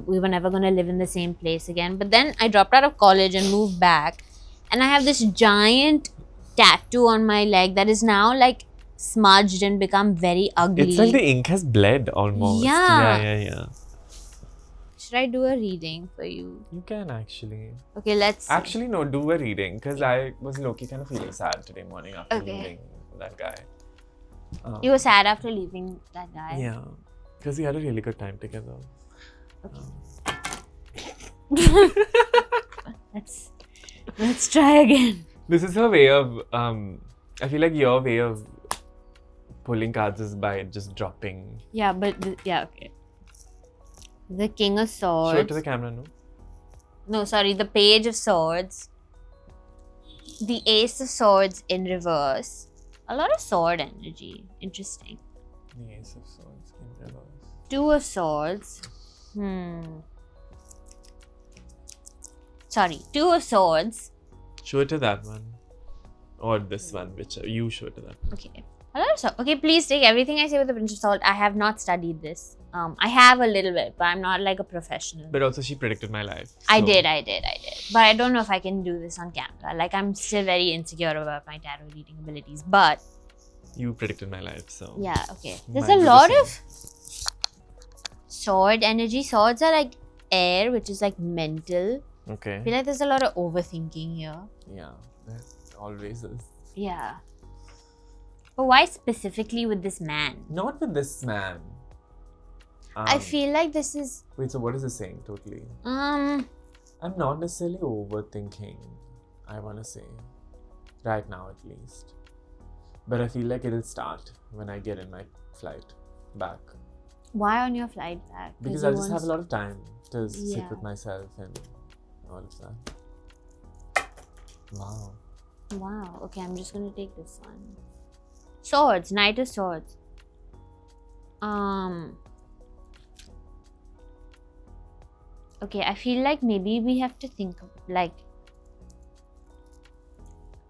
we were never going to live in the same place again. But then I dropped out of college and moved back. And I have this giant tattoo on my leg that is now like smudged and become very ugly.
It's like the ink has bled almost.
Yeah.
Yeah.
Should I do a reading for you?
You can actually.
Okay, let's see.
Actually, no, do a reading because I was low-key kind of feeling sad today morning after
Okay.
leaving that guy.
You were sad after leaving that guy.
Yeah, because we had a really good time together.
Let's try again.
This is her way of. I feel like your way of pulling cards is by just dropping.
Yeah, but okay. The King of Swords.
Show it to the camera, no?
No, sorry, the Page of Swords. The Ace of Swords in reverse. A lot of sword energy. Interesting.
The Ace of Swords in reverse.
Two of Swords. Sorry, Two of Swords.
Show it to that one. Or this one, which you show it to that one.
Okay. A lot of salt. Okay, please take everything I say with a pinch of salt. I have not studied this. I have a little bit, but I'm not like a professional.
But also, she predicted my life.
I
so-
did. But I don't know if I can do this on camera. Like, I'm still very insecure about my tarot reading abilities. But,
You predicted my life, so.
yeah, okay. There's
Mine
a
do the
lot
same.
of sword energy. Swords are like air, which is like mental.
Okay.
I feel like there's a lot of overthinking here.
Yeah, there always is.
Yeah. But why specifically with this man?
Not with this man.
I feel like this is,
Wait, so what is this saying totally?
um,
I'm not necessarily overthinking, I want to say. Right now, at least. But I feel like it'll start when I get in my flight back.
why on your flight back?
Because
you
I'll just
want
have a lot of time to sit
Yeah.
with myself and all of that. Wow.
Wow. Okay, I'm just gonna take this one. Swords, Knight of Swords. Okay, I feel like maybe we have to think like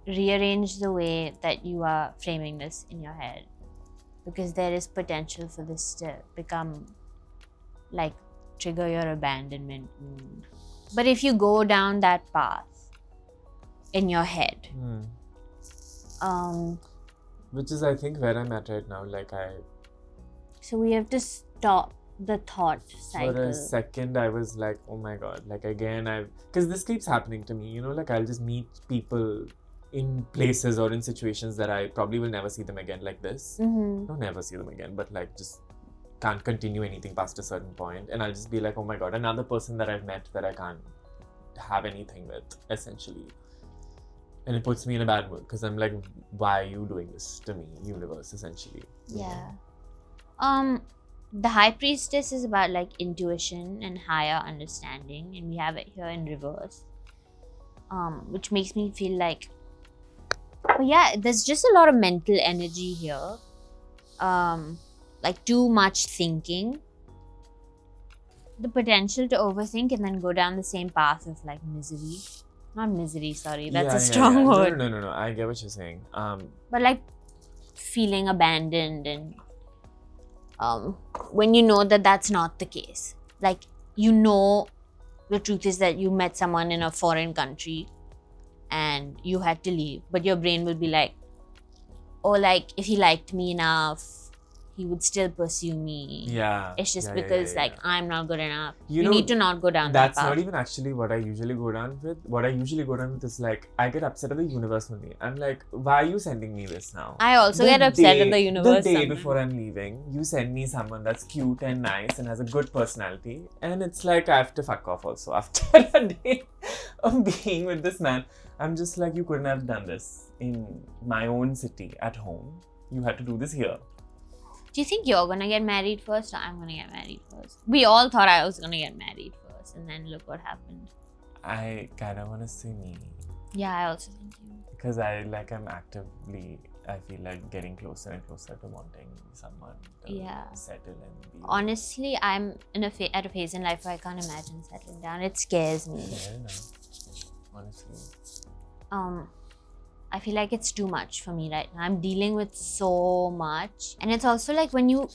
rearrange the way that you are framing this in your head, because there is potential for this to become like trigger your abandonment wound. But if you go down that path in your head,
which is I think where I'm at right now. Like
so we have to stop the thought cycle.
For a second I was like, oh my god, like again because this keeps happening to me, you know, like I'll just meet people in places or in situations that I probably will never see them again like this. Not never see them again, but like just can't continue anything past a certain point, and I'll just be like, oh my god, another person that I've met that I can't have anything with, essentially. And it puts me in a bad mood because I'm like, why are you doing this to me, universe, essentially?
Yeah. The High Priestess is about like intuition and higher understanding, and we have it here in reverse, which makes me feel like, oh yeah, there's just a lot of mental energy here, like too much thinking, the potential to overthink and then go down the same path of like misery. Not misery, sorry, that's a strong word.
No, I get what you're saying.
But like feeling abandoned, and when you know that that's not the case, like, you know, the truth is that you met someone in a foreign country and you had to leave, but your brain will be like, oh, like if he liked me enough, he would still pursue me.
Yeah.
It's just because like I'm not good enough.
You
You
know,
need to not go down that path.
That's not even actually what I usually go down with. What I usually go down with is like, I get upset at the universe only. I'm like, why are you sending me this now?
I also get upset at the universe.
The day
sometimes.
before I'm leaving, you send me someone that's cute and nice and has a good personality. And it's like, I have to fuck off also. After a day of being with this man, I'm just like, you couldn't have done this in my own city at home. You had to do this here.
Do you think you're gonna get married first or I'm gonna get married first? We all thought I was gonna get married first, and then look what happened.
I kind of want to say me.
Yeah, I also think you.
Because I'm actively, I feel like getting closer and closer to wanting someone to settle and be.
Honestly, I'm in at a phase in life where I can't imagine settling down. It scares me.
Fair enough. Honestly.
I feel like it's too much for me right now. I'm dealing with so much. And it's also like when you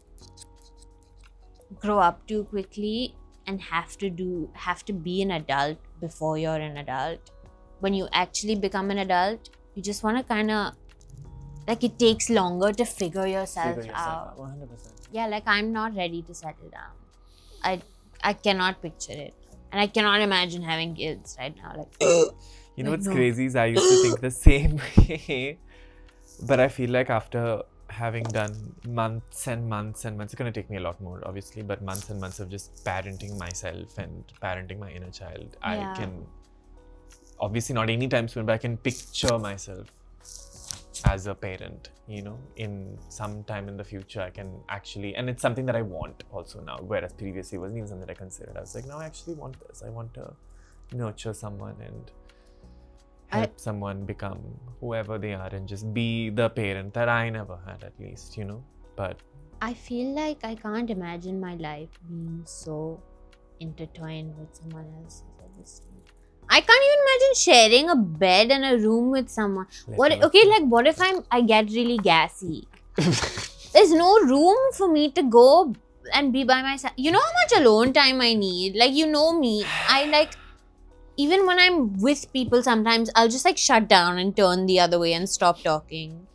grow up too quickly and have to be an adult before you're an adult. When you actually become an adult, you just want to kind of, like, it takes longer to figure yourself out.
100%.
Yeah, like I'm not ready to settle down. I cannot picture it. And I cannot imagine having kids right now. Like,
you know what's crazy is I used to think the same way. But I feel like after having done months and months and months, it's going to take me a lot more, obviously, but months and months of just parenting myself and parenting my inner child, I can, obviously not anytime soon, but I can picture myself as a parent, you know, in some time in the future. I can actually, and it's something that I want also now, whereas previously it wasn't even something that I considered. I was like, no, I actually want this. I want to nurture someone and help someone become whoever they are and just be the parent that I never had, at least, you know. But
I feel like I can't imagine my life being so intertwined with someone else's at this stage. I can't even imagine sharing a bed and a room with someone. What if I get really gassy? There's no room for me to go and be by myself. You know how much alone time I need? Like, you know me. Even when I'm with people, sometimes I'll just like shut down and turn the other way and stop talking.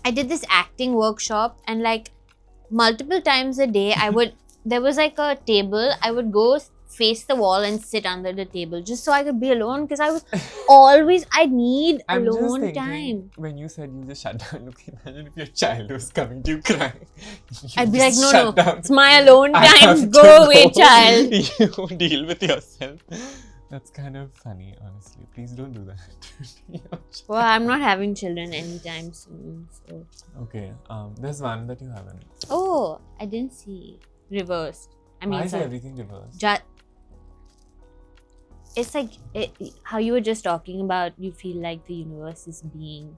I did this acting workshop, and like multiple times a day, there was like a table, I would go face the wall and sit under the table just so I could be alone, because I need alone time.
When you said you just shut down, look, imagine if your child was coming to you crying.
I'd be like, no, it's my alone time. Go away, child.
You deal with yourself. That's kind of funny, honestly. Please don't do that.
Well, I'm not having children anytime soon. So.
Okay, there's one that you haven't.
Oh, I didn't see. Reversed.
Why is everything reversed?
It's like how you were just talking about, you feel like the universe is being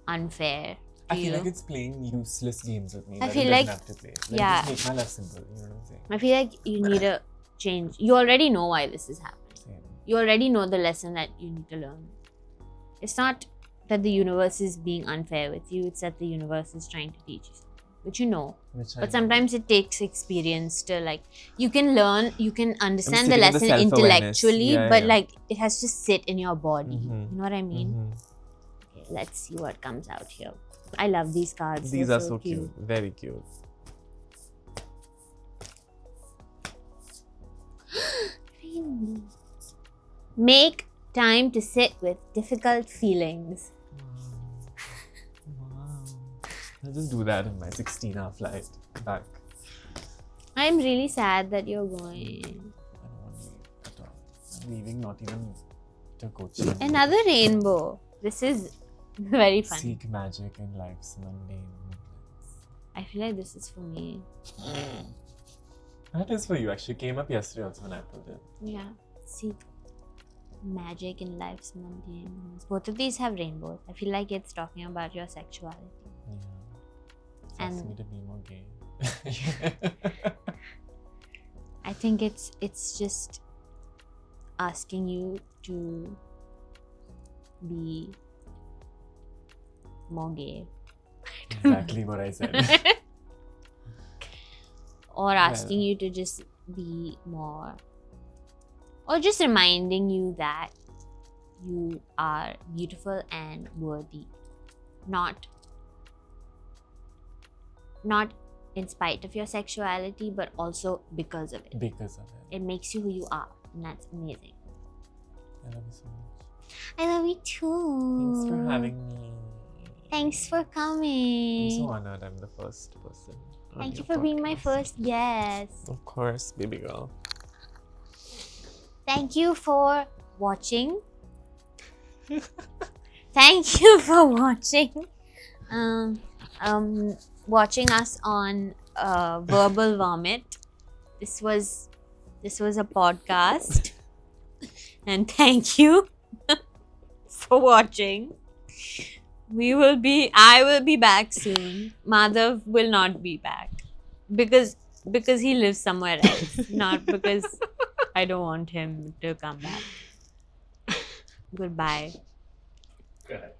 unfair. to
I
you.
feel like it's playing useless games with me.
I
that
feel
it doesn't
like-
have to play.
yeah.
Just make my life simple. You know what I'm saying?
I feel like you need a change. You already know why this is happening.
Same.
You already know the lesson that you need to learn. It's not that the universe is being unfair with you, it's that the universe is trying to teach you something, which you know.
Which I
But
know.
sometimes it takes experience to like, you can learn, you can understand the
sitting in the
lesson
self-awareness.
intellectually,
Yeah,
but
yeah.
like it has to sit in your body.
Mhm.
You know what I mean?
Mhm.
Okay, let's see what comes out here. I love these cards.
These
They're
are so cute. Very cute.
Make time to sit with difficult feelings.
Wow. I'll just do that in my 16-hour flight back.
I'm really sad that you're going.
I don't want to leave at all. I'm leaving not even to Kochi.
Another rainbow. This is very funny.
Seek magic in life's mundane movements.
I feel like this is for me.
That is for you. Actually, came up yesterday also when I pulled it.
Yeah. Seek magic in life's mundane moments. Both of these have rainbows. I feel like it's talking about your sexuality.
Yeah. It's
And-
asking me to be more gay.
I think it's just asking you to be more gay.
Exactly what I said.
Or asking you to just be more, or just reminding you that you are beautiful and worthy, not in spite of your sexuality, but also because of it.
Because of it.
It makes you who you are, and that's amazing.
I love you so much.
I love you too.
Thanks for having me.
Thanks for
I'm
coming.
so honored I'm the first person. on
Thank you
your
for being my
podcast.
first guest.
Of course, baby girl.
Thank you for watching. Thank you for watching. Watching us on Verbal Vomit. This was a podcast. And thank you for watching. I will be back soon. Madhav will not be back. Because he lives somewhere else. Not because I don't want him to come back. Goodbye.
Good.